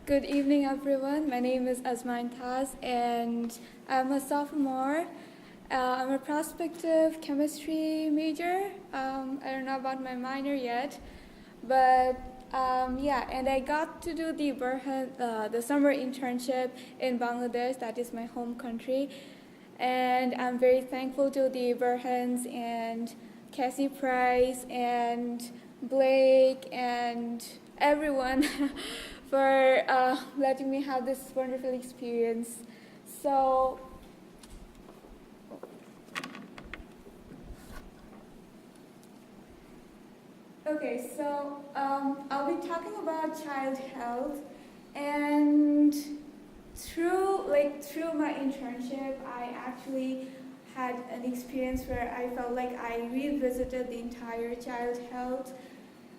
Good evening, everyone. My name is Azmain Taz, and I'm a sophomore. I'm a prospective chemistry major. I don't know about my minor yet, but and I got to do the summer internship in Bangladesh. That is my home country, and I'm very thankful to the Burhans and Cassie Price and Blake and everyone for letting me have this wonderful experience. So, I'll be talking about child health, and through my internship, I actually had an experience where I felt like I revisited the entire child health.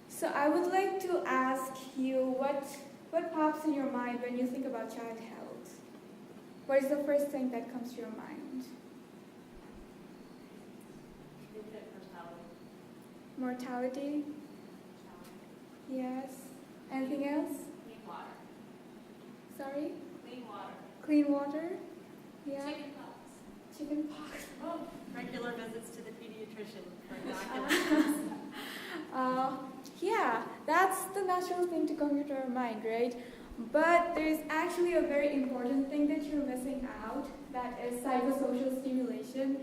So I would like to ask you what pops in your mind when you think about child health? What is the first thing that comes to your mind? Mortality? Yes. Anything else? Clean water. Sorry? Clean water. Clean water? Yeah. Chickenpox. Oh, regular visits to the pediatrician for inoculums. Yeah, that's the natural thing to come into our mind, right? But there's actually a very important thing that you're missing out, that is psychosocial stimulation,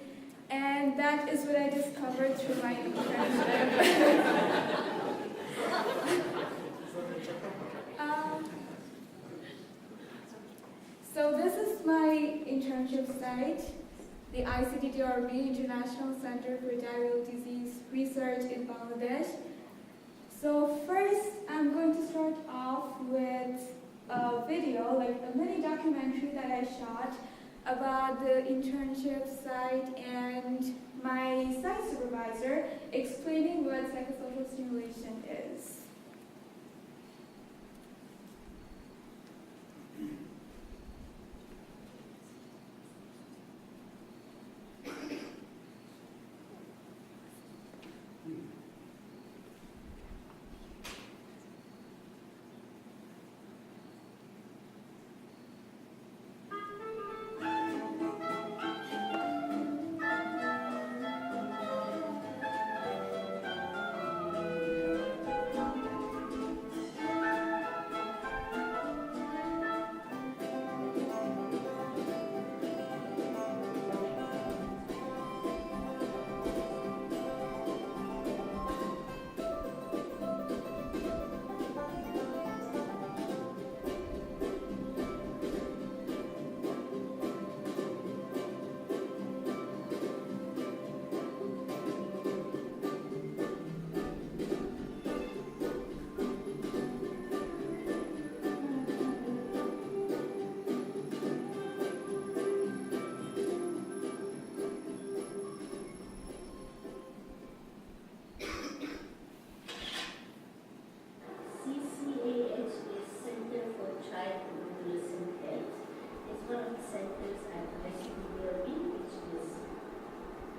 and that is what I discovered through my internship. So this is my internship site, the ICTTRB, International Center for Diarrheal Disease Research in Bangladesh. So first, I'm going to start off with a video, like a mini documentary that I shot about the internship site and my site supervisor explaining what psychosocial stimulation is.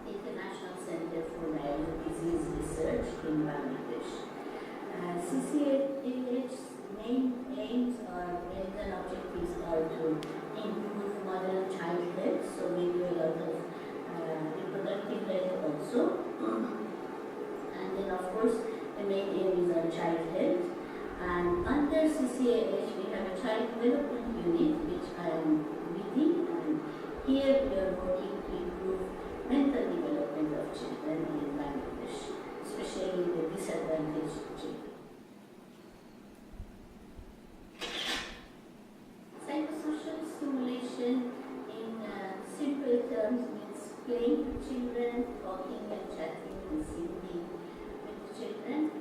International Center for Diarrheal Disease Research in Bangladesh. CCAH's main aims or main objectives are to improve mother and child health, so we do a lot of reproductive health also. And then of course the main aim is on child health. And under CCAH we have a child development unit which I am leading, and here we are working to improve mental development of children in Bangladesh, especially the disadvantaged children. Psychosocial stimulation in simple terms means playing with children, talking and chatting and singing with children,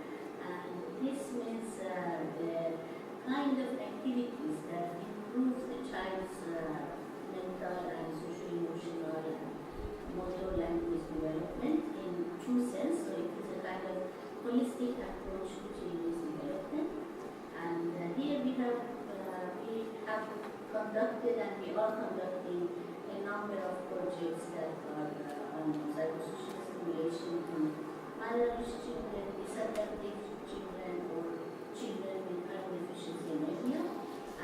and this means the kind of activities that improve the child's mental and social-emotional and motor language development in true sense. So it is a kind of holistic approach to children's development. And here we have conducted and we are conducting a number of projects that are on psychosocial stimulation in malnourished children, disadvantaged children, or children with iron deficiency anemia.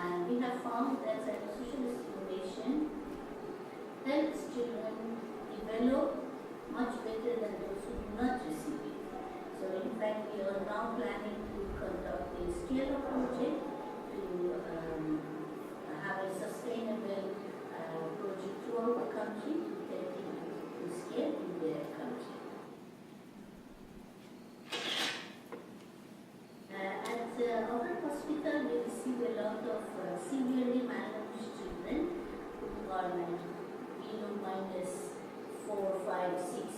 And our hospital, we receive a lot of severely malnourished children who are like minus 4, 5, 6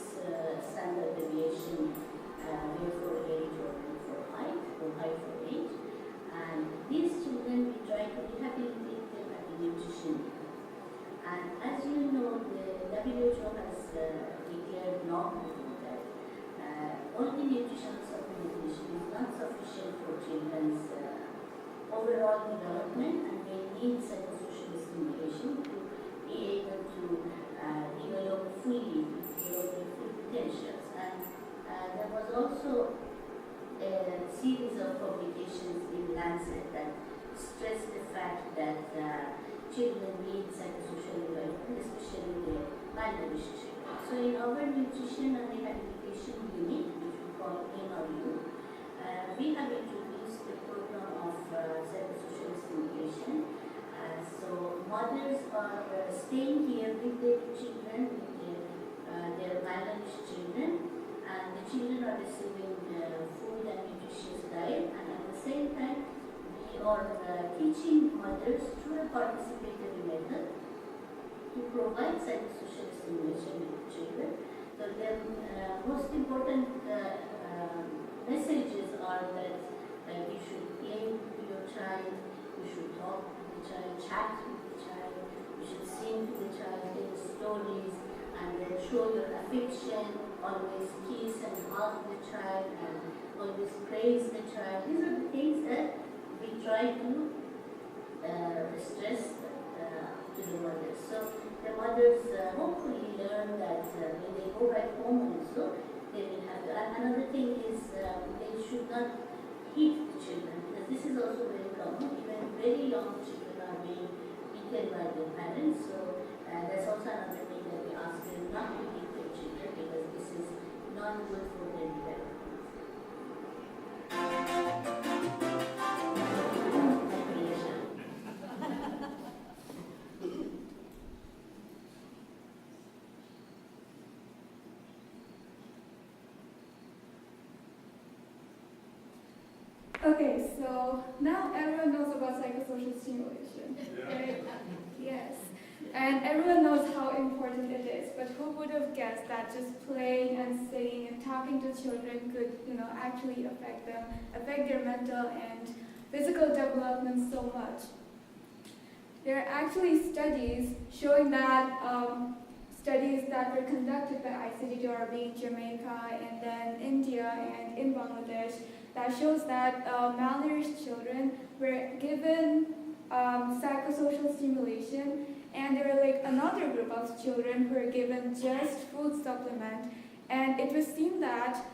standard deviation, therefore age or for height or height for age. And these children, we try to rehabilitate them at the nutrition. And as you know, the WHO has declared law that only nutritional supplementation is not sufficient for children's overall development, and they need psychosocial stimulation to be able to develop fully, develop their full potentials. And there was also a series of publications in Lancet that stressed the fact that children need psychosocial development, especially the malnourished children. So in our nutrition and rehabilitation unit, which we call NRU, we have introduced the program of psychosocial stimulation. So mothers are staying here with their children, with their malnourished children, and the children are receiving food and nutritious diet, and at the same time we are teaching mothers through a participatory method to provide psychosocial stimulation with children. So the most important messages are that you should play with your child, you should talk with the child, chat with the child, you should sing to the child, tell stories, and then show your affection, always kiss and hug the child, and always praise the child. These are the things that we try to stress to the mothers. So the mothers hopefully learn that when they go back home also, they will have to. Another thing is they should not hit the children, because this is also very common. Even very young children are being beaten by their parents. So that's also another thing that we ask them not to hit their children, because this is not good for their development. Okay, so now everyone knows about psychosocial stimulation. Right? Yes. And everyone knows how important it is, but who would have guessed that just playing and singing and talking to children could, actually affect them, affect their mental and physical development so much. There are actually studies showing that studies that were conducted by ICDRB in Jamaica and then India and in Bangladesh that shows that malnourished children were given psychosocial stimulation, and there were another group of children who were given just food supplement, and it was seen that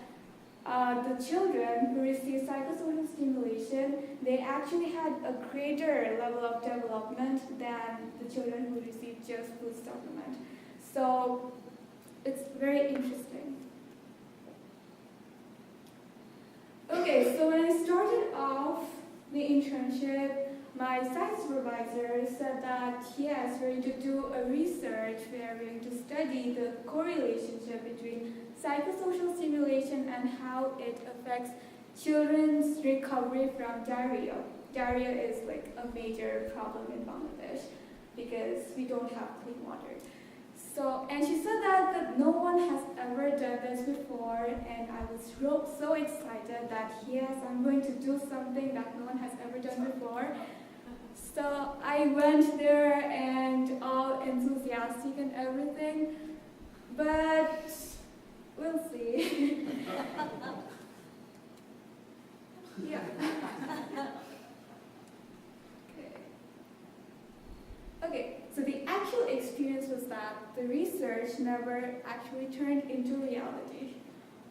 the children who received psychosocial stimulation, they actually had a greater level of development than the children who received just food supplement. So it's very interesting. Okay, so when I started off the internship, my site supervisor said that yes, we're going to do a research where we're going to study the correlation between psychosocial stimulation and how it affects children's recovery from diarrhea. Diarrhea is a major problem in Bangladesh because we don't have clean water. So, and she said that no one has ever done this before, and I was so excited that yes, I'm going to do something that no one has ever done before. So I went there and all enthusiastic and everything, but we'll see. Yeah. Okay, so the actual experience was that the research never actually turned into reality.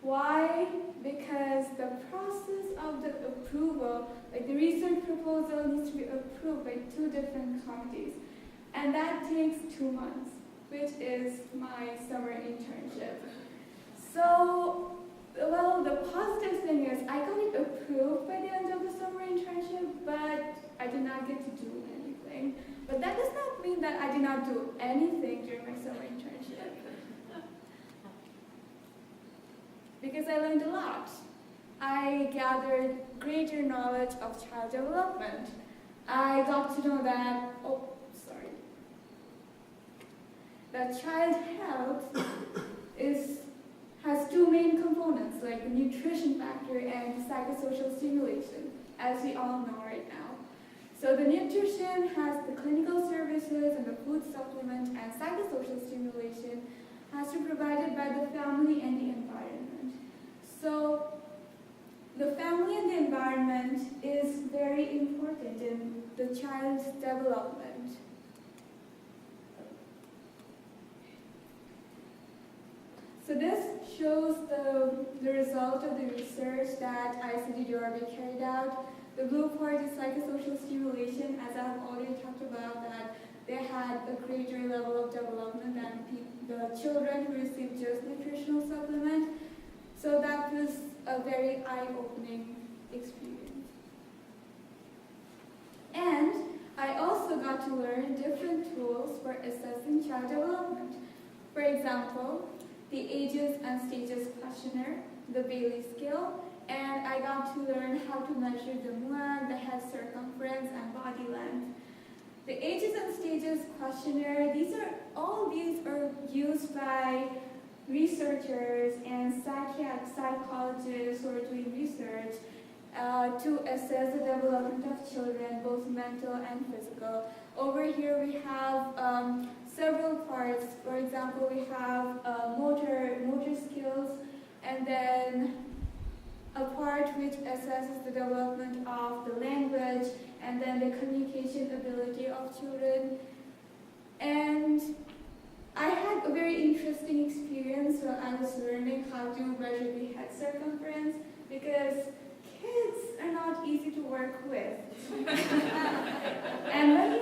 Why? Because the process of the approval, the research proposal needs to be approved by 2 different committees. And that takes 2 months, which is my summer internship. So, well, the positive thing is I got it approved by the end of the summer internship, but I did not get to do anything. But that does not mean that I did not do anything during my summer internship. Because I learned a lot. I gathered greater knowledge of child development. I got to know that, that child health has two main components, like the nutrition factor and psychosocial stimulation, as we all know right now. So the nutrition has the clinical services and the food supplement, and psychosocial stimulation has to be provided by the family and the environment. So the family and the environment is very important in the child's development. So this shows the result of the research that ICD Diarrheal carried out. The blue part is psychosocial stimulation, as I've already talked about, that they had a greater level of development than the children who received just nutritional supplement. So that was a very eye-opening experience. And I also got to learn different tools for assessing child development. For example, the Ages and Stages questionnaire, the Bailey scale, and I got to learn how to measure the MUAG, the head circumference, and body length. The Ages and Stages questionnaire, all these are used by researchers and psychologists who are doing research to assess the development of children, both mental and physical. Over here we have several parts. For example, we have motor skills, and then a part which assesses the development of the language, and then the communication ability of children. And I had a very interesting experience when I was learning how to measure the head circumference, because kids are not easy to work with. And when you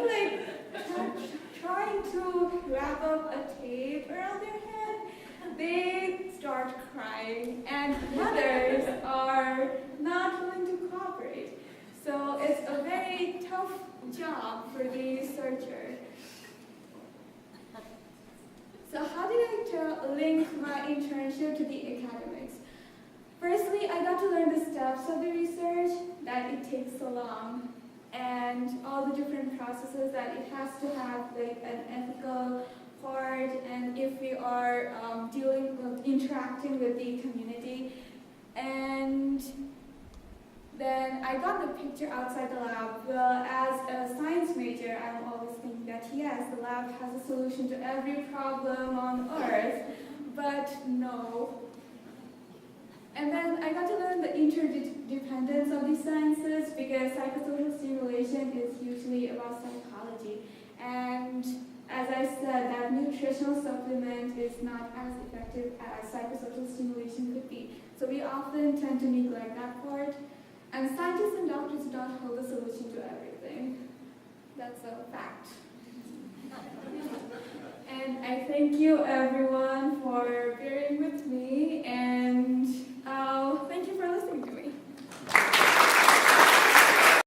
trying to wrap up a tape around their head, they start crying, and mothers are not willing to cooperate. So it's a very tough job for the researcher. So how did I link my internship to the academics? Firstly, I got to learn the steps of the research, that it takes so long, and all the different processes that it has to have, like an ethical part, and if we are interacting with the community. And then I got the picture outside the lab. Well, as a science major, I'm always thinking that yes, the lab has a solution to every problem on Earth, but no. And then I got to learn the interdependence of these sciences, because psychosocial stimulation is usually about psychology. And as I said, that nutritional supplement is not as effective as psychosocial stimulation could be. So we often tend to neglect that part. And scientists and doctors don't hold the solution to everything. That's a fact. And I thank you everyone for bearing with me. And